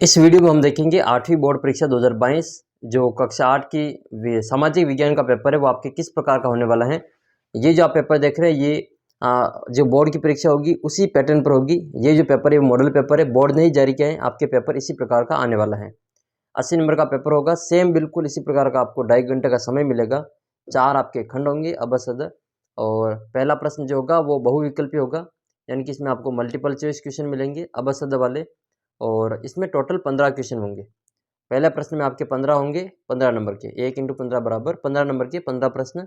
इस वीडियो में हम देखेंगे 8वीं बोर्ड परीक्षा 2022 जो कक्षा 8 की सामाजिक विज्ञान का पेपर है वो आपके किस प्रकार का होने वाला है। ये जो आप पेपर देख रहे हैं ये जो बोर्ड की परीक्षा होगी उसी पैटर्न पर होगी। ये जो पेपर है वो मॉडल पेपर है, बोर्ड ने ही जारी किया है। आपके पेपर इसी प्रकार का आने वाला है। 80 नंबर का पेपर होगा, सेम बिल्कुल इसी प्रकार का। आपको 2.5 घंटे का समय मिलेगा। 4 आपके खंड होंगे अ ब स द। और पहला प्रश्न जो होगा वो बहुविकल्पी होगा, यानी कि इसमें आपको मल्टीपल चॉइस क्वेश्चन मिलेंगे अ ब स द वाले। और इसमें टोटल 15 क्वेश्चन होंगे। पहले प्रश्न में आपके 15 होंगे, 15 नंबर के, 1 × 15 बराबर 15 नंबर के 15 प्रश्न।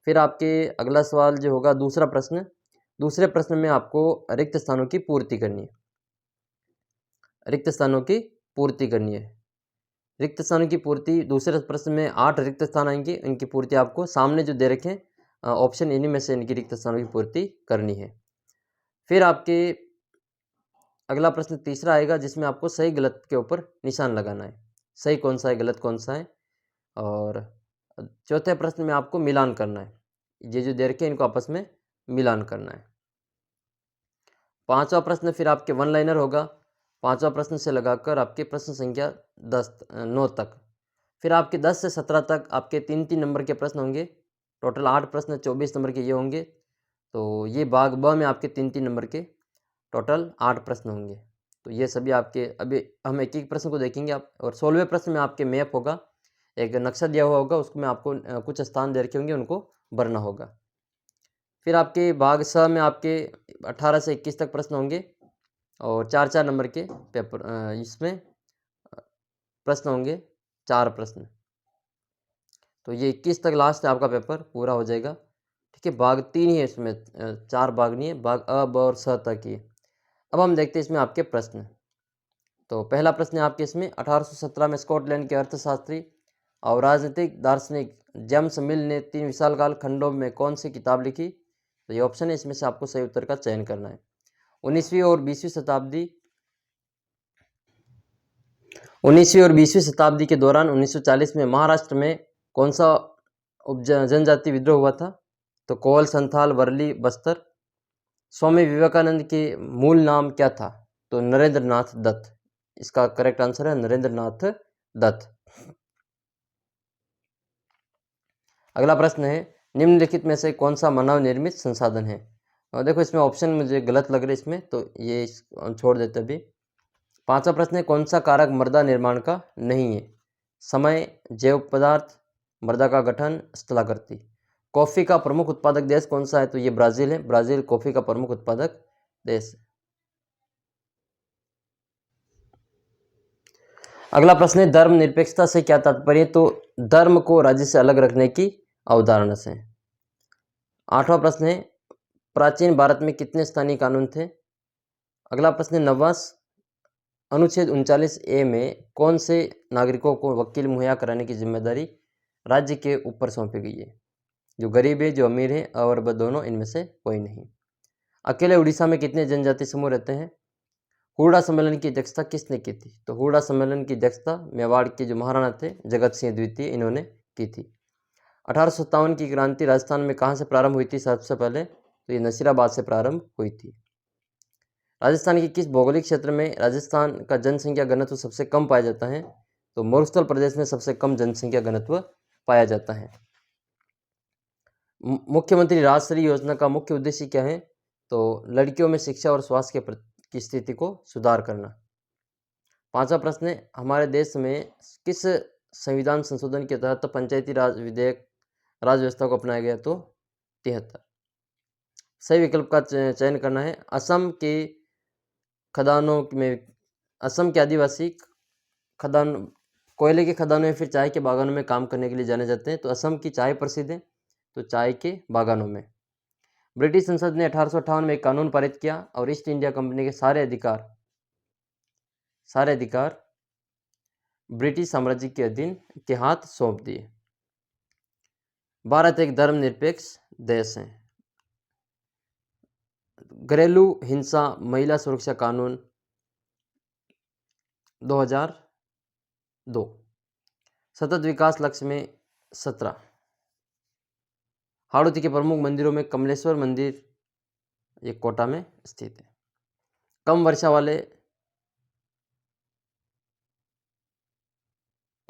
फिर आपके अगला सवाल जो होगा दूसरा प्रश्न, दूसरे प्रश्न में आपको रिक्त स्थानों की पूर्ति करनी है। रिक्त स्थानों की पूर्ति करनी है। रिक्त स्थानों की पूर्ति दूसरे प्रश्न में 8 रिक्त स्थान आएंगे, इनकी पूर्ति आपको सामने जो दे रखे हैं ऑप्शन, इन्हीं में से इनकी रिक्त स्थानों की पूर्ति करनी है। फिर आपके अगला प्रश्न तीसरा आएगा जिसमें आपको सही गलत के ऊपर निशान लगाना है, सही कौन सा है गलत कौन सा है। और चौथे प्रश्न में आपको मिलान करना है, ये जो दे रखे हैं इनको आपस में मिलान करना है। पांचवा प्रश्न फिर आपके वन लाइनर होगा, पांचवा प्रश्न से लगाकर आपके प्रश्न संख्या 9 तक। फिर आपके 10 से 17 तक आपके 3-3 नंबर के प्रश्न होंगे। टोटल 8 प्रश्न 24 नंबर के ये होंगे। तो ये भाग ब में आपके 3-3 नंबर के टोटल 8 प्रश्न होंगे। तो ये सभी आपके, अभी हम एक एक प्रश्न को देखेंगे आप। और 16वें प्रश्न में आपके मैप होगा, एक नक्शा दिया हुआ होगा, उसमें आपको कुछ स्थान दे रखे होंगे, उनको भरना होगा। फिर आपके भाग स में आपके 18 से 21 तक प्रश्न होंगे और 4-4 नंबर के पेपर, इसमें प्रश्न होंगे 4 प्रश्न। तो ये 21 तक लास्ट आपका पेपर पूरा हो जाएगा। ठीक है, भाग 3 ही है इसमें, 4 भाग नहीं है, भाग अ ब और स तक ही है। अब हम देखते हैं इसमें आपके प्रश्न। तो पहला प्रश्न है आपके इसमें, 1817 में स्कॉटलैंड के अर्थशास्त्री और राजनीतिक दार्शनिक जेम्स मिल ने 3 विशालकाल खंडों में कौन सी किताब लिखी। तो ये ऑप्शन है, इसमें से आपको सही उत्तर का चयन करना है। 19वीं और 20वीं शताब्दी 19वीं और 20वीं शताब्दी के दौरान 1940 में महाराष्ट्र में कौन सा जनजाति विद्रोह हुआ था। तो कोल, संथाल, वर्ली, बस्तर। स्वामी विवेकानंद के मूल नाम क्या था। तो नरेंद्र नाथ दत्त। इसका करेक्ट आंसर है नरेंद्र नाथ दत्त। अगला प्रश्न है, निम्नलिखित में से कौन सा मानव निर्मित संसाधन है। और देखो इसमें ऑप्शन मुझे गलत लग रहे इसमें, तो ये छोड़ देते अभी। पांचवा प्रश्न है, कौन सा कारक मृदा निर्माण का नहीं है। समय, जैव पदार्थ, मृदा का गठन, स्थलाकृति। कॉफी का प्रमुख उत्पादक देश कौन सा है। तो ये ब्राजील है, ब्राजील कॉफी का प्रमुख उत्पादक देश है। अगला प्रश्न है, धर्म निरपेक्षता से क्या तात्पर्य। तो धर्म को राज्य से अलग रखने की अवधारणा से। आठवां प्रश्न है, प्राचीन भारत में कितने स्थानीय कानून थे। अगला प्रश्न है, 9वां अनुच्छेद 39A में कौन से नागरिकों को वकील मुहैया कराने की जिम्मेदारी राज्य के ऊपर सौंपी गई है। जो गरीब है, जो अमीर है, और वह दोनों, इनमें से कोई नहीं। अकेले उड़ीसा में कितने जनजाति समूह रहते हैं। हुडा सम्मेलन की अध्यक्षता किसने की थी। तो हुडा सम्मेलन की अध्यक्षता मेवाड़ के जो महाराणा थे जगत सिंह द्वितीय, इन्होंने की थी। 1857 की क्रांति राजस्थान में कहाँ से प्रारंभ हुई थी सबसे पहले। तो ये नसीराबाद से प्रारंभ हुई थी। राजस्थान के किस भौगोलिक क्षेत्र में राजस्थान का जनसंख्या घनत्व सबसे कम पाया जाता है। तो मरुस्थल प्रदेश में सबसे कम जनसंख्या घनत्व पाया जाता है। मुख्यमंत्री राजश्री योजना का मुख्य उद्देश्य क्या है। तो लड़कियों में शिक्षा और स्वास्थ्य की स्थिति को सुधार करना। पांचवा प्रश्न है, हमारे देश में किस संविधान संशोधन के तहत पंचायती राज विधेयक राज व्यवस्था को अपनाया गया। तो 73। सही विकल्प का चयन करना है। असम के खदानों में, असम के आदिवासी खदान कोयले के खदानों में फिर चाय के बागानों में काम करने के लिए जाने जाते हैं। तो असम की चाय प्रसिद्ध है, तो चाय के बागानों में। ब्रिटिश संसद ने 1858 में एक कानून पारित किया और ईस्ट इंडिया कंपनी के सारे अधिकार ब्रिटिश साम्राज्य के अधीन के हाथ सौंप दिए। भारत एक धर्मनिरपेक्ष देश है। घरेलू हिंसा महिला सुरक्षा कानून 2002। सतत विकास लक्ष्य में 17। हाड़ौती के प्रमुख मंदिरों में कमलेश्वर मंदिर, ये कोटा में स्थित है। कम वर्षा वाले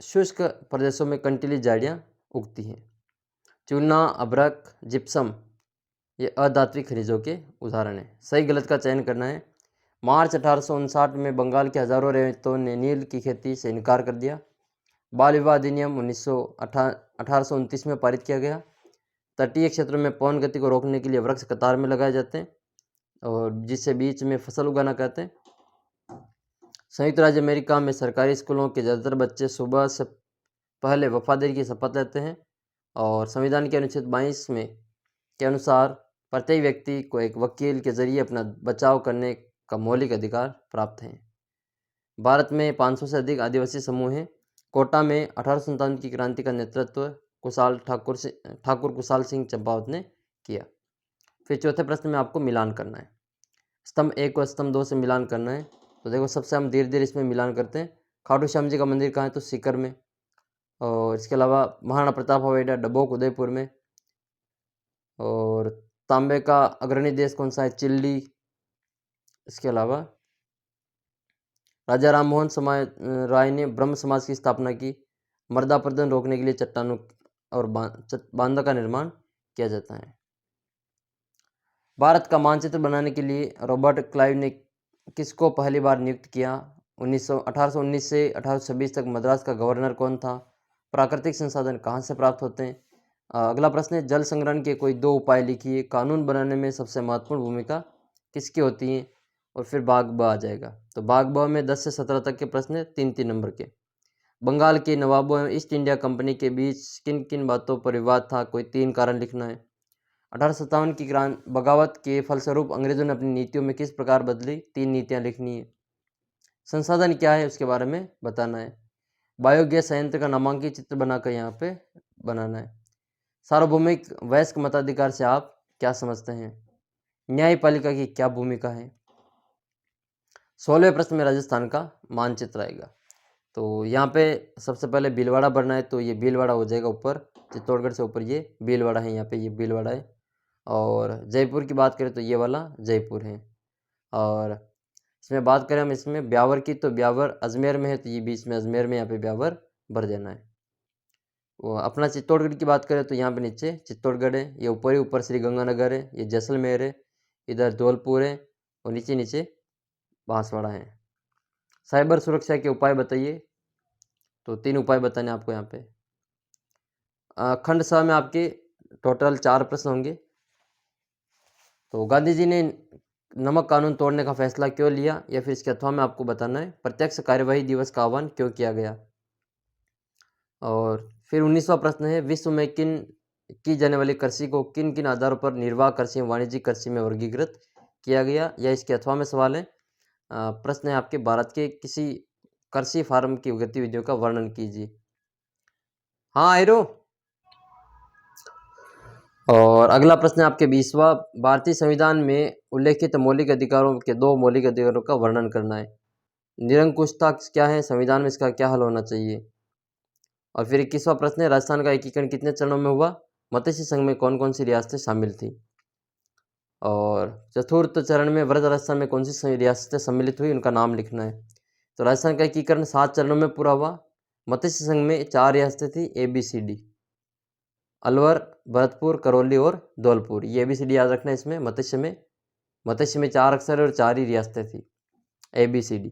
शुष्क प्रदेशों में कंटीली झाड़ियाँ उगती हैं। चूना, अभ्रक, जिप्सम ये अधात्विक खनिजों के उदाहरण हैं। सही गलत का चयन करना है। मार्च 1859 में बंगाल के हजारों रैयतों ने नील की खेती से इनकार कर दिया। बाल विवाह अधिनियम 1829 में पारित किया गया। तटीय क्षेत्रों में पवन गति को रोकने के लिए वृक्ष कतार में लगाए जाते हैं और जिससे बीच में फसल उगाना कहते हैं। संयुक्त राज्य अमेरिका में सरकारी स्कूलों के ज़्यादातर बच्चे सुबह से पहले वफादारी की शपथ लेते हैं और संविधान के अनुच्छेद 22 में के अनुसार प्रत्येक व्यक्ति को एक वकील के जरिए अपना बचाव करने का मौलिक अधिकार प्राप्त है। भारत में 500 से अधिक आदिवासी समूह हैं। कोटा में 1857 की क्रांति का नेतृत्व ठाकुर कुशाल सिंह चंपावत ने किया। फिर चौथे प्रश्न में आपको मिलान करना है। स्तंभ 1 और स्तंभ 2 से मिलान करना है। तो देखो सबसे हम धीरे धीरे इसमें मिलान करते हैं। खाटू श्याम जी का मंदिर कहाँ है? तो सीकर में। और इसके अलावा महाराणा प्रताप हवाई अड्डा डबोक उदयपुर में। और तांबे का अग्रणी देश कौन सा है? चिल्ली। इसके अलावा राजा राम मोहन राय ने ब्रह्म समाज की स्थापना की। मर्दाप्रदन रोकने के लिए चट्टानों और बांधों का निर्माण किया जाता है। भारत का मानचित्र बनाने के लिए रॉबर्ट क्लाइव ने किसको पहली बार नियुक्त किया? 1819 से 1826 तक मद्रास का गवर्नर कौन था? प्राकृतिक संसाधन कहाँ से प्राप्त होते हैं? अगला प्रश्न है जल संग्रहण के कोई 2 उपाय लिखिए। कानून बनाने में सबसे महत्वपूर्ण भूमिका किसकी होती है? और फिर भाग ब आ जाएगा। तो भाग ब में 10 से 17 तक के प्रश्न है, 3-3 नंबर के। बंगाल के नवाबों एवं ईस्ट इंडिया कंपनी के बीच किन किन बातों पर विवाद था? कोई 3 कारण लिखना है। 1857 की बगावत के फलस्वरूप अंग्रेजों ने अपनी नीतियों में किस प्रकार बदली? 3 नीतियां लिखनी है। संसाधन क्या है उसके बारे में बताना है। बायोगैस संयंत्र का नामांकित चित्र बनाकर यहाँ पे बनाना है। सार्वभौमिक वयस्क मताधिकार से आप क्या समझते हैं? न्यायपालिका की क्या भूमिका है? 16वें प्रश्न में राजस्थान का मानचित्र आएगा। तो यहाँ पे सबसे पहले भीलवाड़ा भरना है। तो ये भीलवाड़ा हो जाएगा ऊपर, चित्तौड़गढ़ से ऊपर ये भीलवाड़ा है। यहाँ पे ये भीलवाड़ा है। और जयपुर की बात करें तो ये वाला जयपुर है। और इसमें बात करें हम इसमें ब्यावर की, तो ब्यावर अजमेर में है। तो ये बीच में अजमेर में यहाँ पे ब्यावर भर देना है। वो अपना चित्तौड़गढ़ की बात करें तो यहाँ पे नीचे चित्तौड़गढ़ है। ये ऊपर ही ऊपर श्री गंगानगर है। ये जैसलमेर है। इधर धौलपुर है और नीचे नीचे बांसवाड़ा है। साइबर सुरक्षा के उपाय बताइए। तो 3 उपाय बताने आपको यहाँ पे। खंड 6 में आपके टोटल 4 प्रश्न होंगे। तो गांधी जी ने नमक कानून तोड़ने का फैसला क्यों लिया, या फिर इसके अथवा में आपको बताना है। प्रत्यक्ष कार्यवाही दिवस का आह्वान क्यों किया गया। और फिर 19वां प्रश्न है विश्व में की जाने वाली कृषि को किन किन आधारों पर निर्वाह कृषि एवं वाणिज्यिक कृषि में वर्गीकृत किया गया, या इसके अथवा में सवाल है। प्रश्न है आपके भारत के किसी कृषि फार्म की गतिविधियों का वर्णन कीजिए। हाँ आयरो। और अगला प्रश्न है आपके 20वां, भारतीय संविधान में उल्लेखित मौलिक अधिकारों के 2 मौलिक अधिकारों का वर्णन करना है। निरंकुशता क्या है, संविधान में इसका क्या हल होना चाहिए। और फिर 21वां प्रश्न है राजस्थान का एकीकरण कितने चरणों में हुआ। मत्स्य संघ में कौन कौन सी रियासतें शामिल थी। और चतुर्थ चरण में वृहद राजस्थान में कौन सी रियासतें सम्मिलित हुई, उनका नाम लिखना है। तो राजस्थान का एकीकरण 7 चरणों में पूरा हुआ। मत्स्य संघ में 4 रियासतें थी, ABCD, अलवर, भरतपुर, करौली और धौलपुर। ये ABCD याद रखना है। इसमें मत्स्य में 4 अक्षर और 4 ही रियासतें थी, ABCD।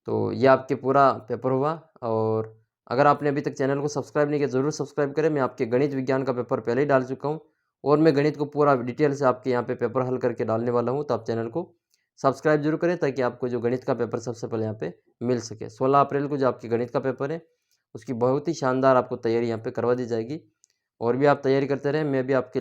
तो ये आपके पूरा पेपर हुआ। और अगर आपने अभी तक चैनल को सब्सक्राइब नहीं किया ज़रूर सब्सक्राइब करें। मैं आपके गणित विज्ञान का पेपर पहले ही डाल चुका हूँ और मैं गणित को पूरा डिटेल से आपके यहाँ पे पेपर हल करके डालने वाला हूँ। तो आप चैनल को सब्सक्राइब जरूर करें ताकि आपको जो गणित का पेपर सबसे पहले यहाँ पे मिल सके। 16 अप्रैल को जो आपकी गणित का पेपर है उसकी बहुत ही शानदार आपको तैयारी यहाँ पे करवा दी जाएगी। और भी आप तैयारी करते रहें, मैं भी आपके